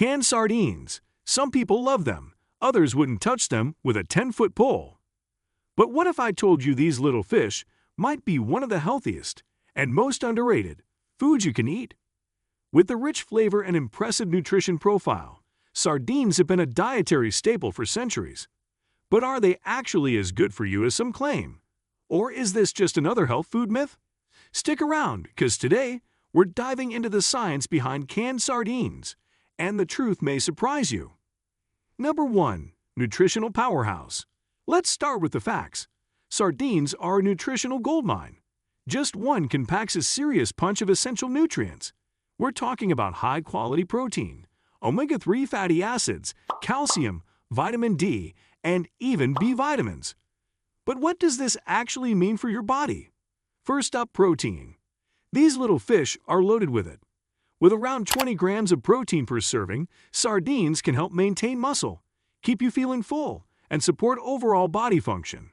Canned sardines. Some people love them. Others wouldn't touch them with a 10-foot pole. But what if I told you these little fish might be one of the healthiest and most underrated foods you can eat? With the rich flavor and impressive nutrition profile, sardines have been a dietary staple for centuries. But are they actually as good for you as some claim? Or is this just another health food myth? Stick around, because today we're diving into the science behind canned sardines, and the truth may surprise you. Number 1. Nutritional powerhouse. Let's start with the facts. Sardines are a nutritional goldmine. Just one can pack a serious punch of essential nutrients. We're talking about high-quality protein, omega-3 fatty acids, calcium, vitamin D, and even B vitamins. But what does this actually mean for your body? First up, protein. These little fish are loaded with it. With around 20 grams of protein per serving, sardines can help maintain muscle, keep you feeling full, and support overall body function.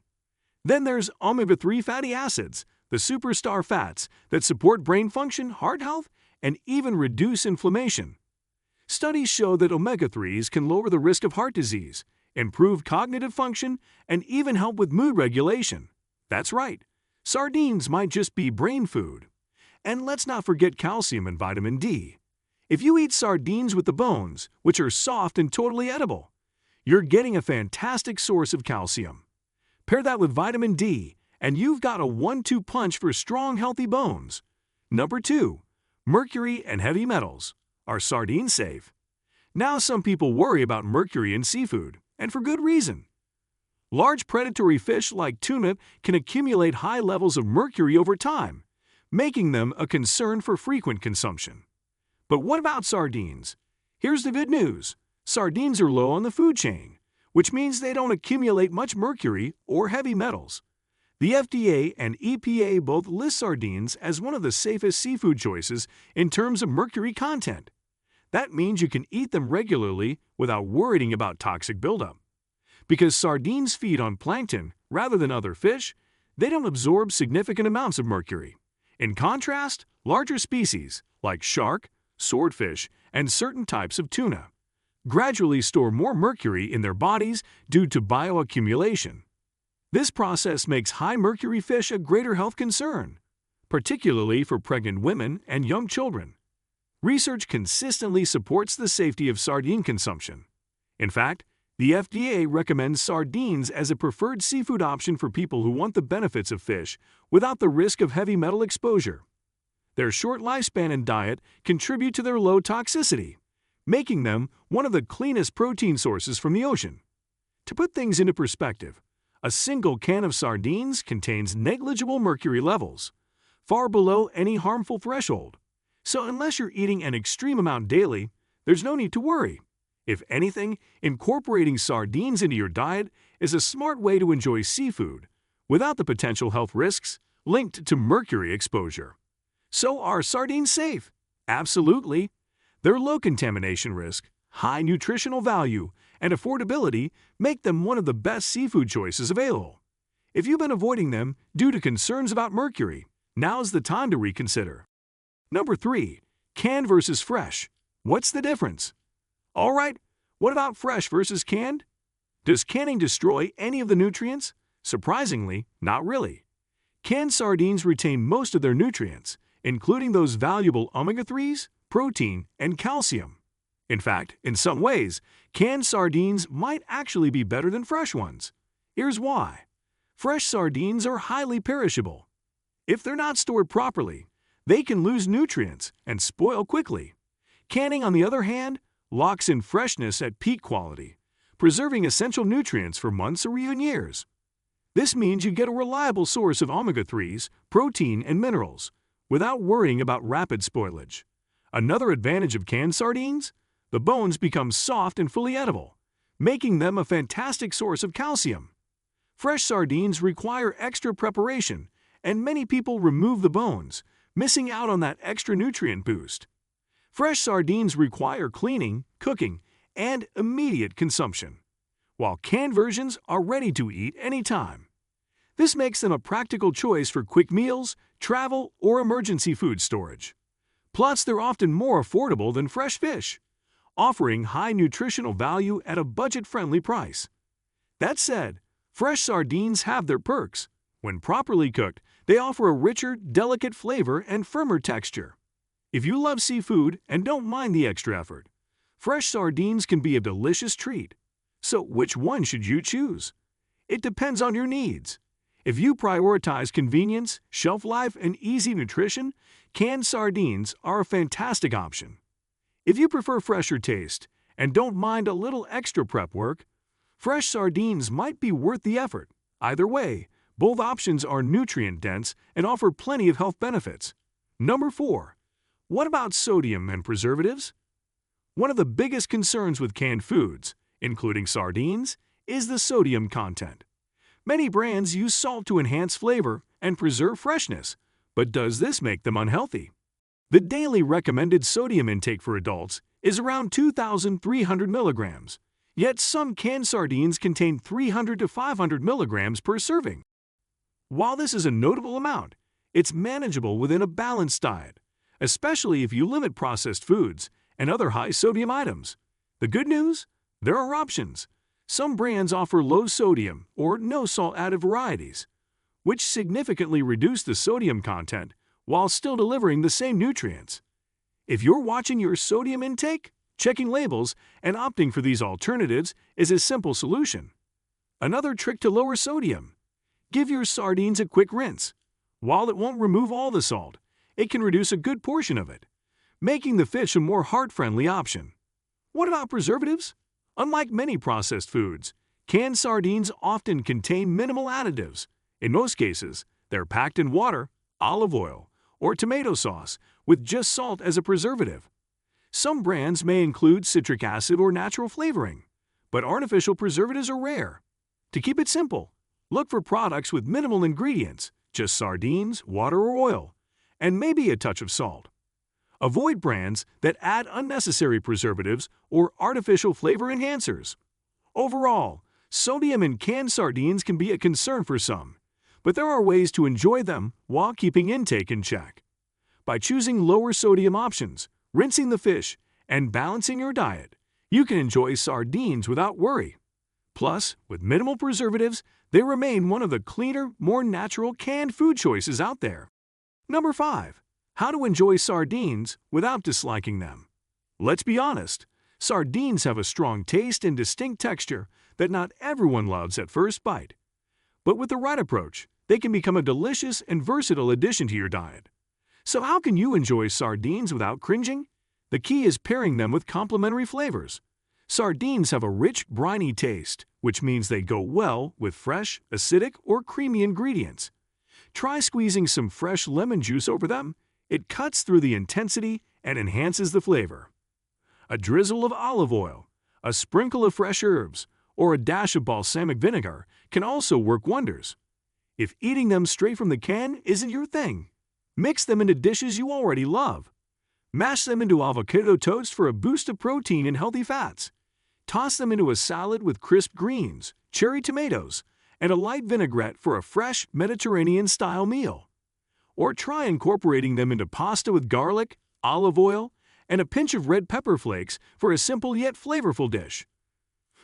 Then there's omega-3 fatty acids, the superstar fats that support brain function, heart health, and even reduce inflammation. Studies show that omega-3s can lower the risk of heart disease, improve cognitive function, and even help with mood regulation. That's right, sardines might just be brain food. And let's not forget calcium and vitamin D. If you eat sardines with the bones, which are soft and totally edible, you're getting a fantastic source of calcium. Pair that with vitamin D, and you've got a 1-2 punch for strong, healthy bones. Number 2. Mercury and heavy metals. Are sardines safe? Now some people worry about mercury in seafood, and for good reason. Large predatory fish like tuna can accumulate high levels of mercury over time, making them a concern for frequent consumption. But what about sardines? Here's the good news. Sardines are low on the food chain, which means they don't accumulate much mercury or heavy metals. The FDA and EPA both list sardines as one of the safest seafood choices in terms of mercury content. That means you can eat them regularly without worrying about toxic buildup. Because sardines feed on plankton rather than other fish, they don't absorb significant amounts of mercury. In contrast, larger species like shark, swordfish, and certain types of tuna gradually store more mercury in their bodies due to bioaccumulation. This process makes high mercury fish a greater health concern, particularly for pregnant women and young children. Research consistently supports the safety of sardine consumption. In fact, the FDA recommends sardines as a preferred seafood option for people who want the benefits of fish without the risk of heavy metal exposure. Their short lifespan and diet contribute to their low toxicity, making them one of the cleanest protein sources from the ocean. To put things into perspective, a single can of sardines contains negligible mercury levels, far below any harmful threshold. So unless you're eating an extreme amount daily, there's no need to worry. If anything, incorporating sardines into your diet is a smart way to enjoy seafood without the potential health risks linked to mercury exposure. So are sardines safe? Absolutely. Their low contamination risk, high nutritional value, and affordability make them one of the best seafood choices available. If you've been avoiding them due to concerns about mercury, now's the time to reconsider. Number 3. Canned versus fresh. What's the difference? All right, what about fresh versus canned? Does canning destroy any of the nutrients? Surprisingly, not really. Canned sardines retain most of their nutrients, including those valuable omega-3s, protein, and calcium. In fact, in some ways, canned sardines might actually be better than fresh ones. Here's why. Fresh sardines are highly perishable. If they're not stored properly, they can lose nutrients and spoil quickly. Canning, on the other hand, locks in freshness at peak quality, preserving essential nutrients for months or even years. This means you get a reliable source of omega-3s, protein, and minerals without worrying about rapid spoilage. Another advantage of canned sardines? The bones become soft and fully edible, making them a fantastic source of calcium. Fresh sardines require extra preparation, and many people remove the bones, missing out on that extra nutrient boost. Fresh sardines require cleaning, cooking, and immediate consumption, while canned versions are ready to eat anytime. This makes them a practical choice for quick meals, travel, or emergency food storage. Plus, they're often more affordable than fresh fish. offering high nutritional value at a budget-friendly price. That said, fresh sardines have their perks. When properly cooked, they offer a richer, delicate flavor and firmer texture. If you love seafood and don't mind the extra effort, fresh sardines can be a delicious treat. So which one should you choose? It depends on your needs. If you prioritize convenience, shelf life, and easy nutrition, canned sardines are a fantastic option. If you prefer fresher taste and don't mind a little extra prep work, fresh sardines might be worth the effort. Either way, both options are nutrient-dense and offer plenty of health benefits. Number 4. What about sodium and preservatives? One of the biggest concerns with canned foods, including sardines, is the sodium content. Many brands use salt to enhance flavor and preserve freshness, but does this make them unhealthy? The daily recommended sodium intake for adults is around 2,300 milligrams, yet some canned sardines contain 300 to 500 milligrams per serving. While this is a notable amount, it's manageable within a balanced diet, especially if you limit processed foods and other high-sodium items. The good news? There are options. Some brands offer low-sodium or no-salt added varieties, which significantly reduce the sodium content while still delivering the same nutrients. If you're watching your sodium intake, checking labels, and opting for these alternatives is a simple solution. Another trick to lower sodium: give your sardines a quick rinse. While it won't remove all the salt, it can reduce a good portion of it, making the fish a more heart-friendly option. What about preservatives? Unlike many processed foods, canned sardines often contain minimal additives. In most cases, they're packed in water, olive oil, or tomato sauce with just salt as a preservative. Some brands may include citric acid or natural flavoring, but artificial preservatives are rare. To keep it simple, look for products with minimal ingredients, just sardines, water or oil, and maybe a touch of salt. Avoid brands that add unnecessary preservatives or artificial flavor enhancers. Overall, sodium in canned sardines can be a concern for some, but there are ways to enjoy them while keeping intake in check. By choosing lower sodium options, rinsing the fish, and balancing your diet, you can enjoy sardines without worry. Plus, with minimal preservatives, they remain one of the cleaner, more natural canned food choices out there. Number 5. How to enjoy sardines without disliking them. Let's be honest, sardines have a strong taste and distinct texture that not everyone loves at first bite. But with the right approach, they can become a delicious and versatile addition to your diet. So how can you enjoy sardines without cringing? The key is pairing them with complementary flavors. Sardines have a rich, briny taste, which means they go well with fresh, acidic, or creamy ingredients. Try squeezing some fresh lemon juice over them. It cuts through the intensity and enhances the flavor. A drizzle of olive oil, a sprinkle of fresh herbs, or a dash of balsamic vinegar can also work wonders. If eating them straight from the can isn't your thing, mix them into dishes you already love. Mash them into avocado toast for a boost of protein and healthy fats. Toss them into a salad with crisp greens, cherry tomatoes, and a light vinaigrette for a fresh Mediterranean-style meal. Or try incorporating them into pasta with garlic, olive oil, and a pinch of red pepper flakes for a simple yet flavorful dish.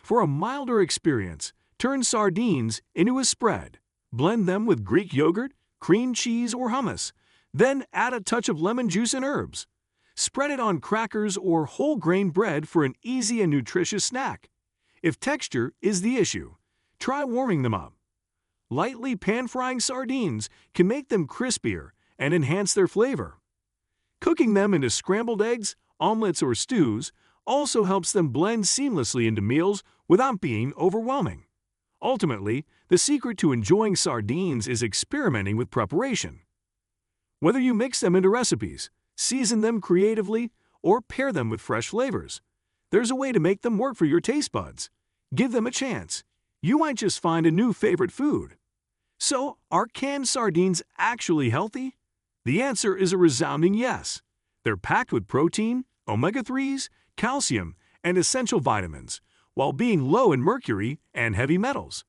For a milder experience, turn sardines into a spread. Blend them with Greek yogurt, cream cheese, or hummus. Then add a touch of lemon juice and herbs. Spread it on crackers or whole grain bread for an easy and nutritious snack. If texture is the issue, try warming them up. Lightly pan-frying sardines can make them crispier and enhance their flavor. Cooking them into scrambled eggs, omelets, or stews also helps them blend seamlessly into meals without being overwhelming. Ultimately, the secret to enjoying sardines is experimenting with preparation. Whether you mix them into recipes, season them creatively, or pair them with fresh flavors, there's a way to make them work for your taste buds. Give them a chance. You might just find a new favorite food. So, are canned sardines actually healthy? The answer is a resounding yes. They're packed with protein, omega-3s, calcium, and essential vitamins, while being low in mercury and heavy metals.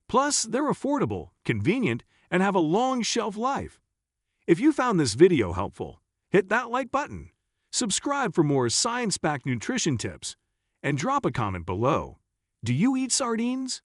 Plus, they're affordable, convenient, and have a long shelf life. If you found this video helpful, hit that like button, Subscribe for more science-backed nutrition tips and drop a comment below. Do you eat sardines?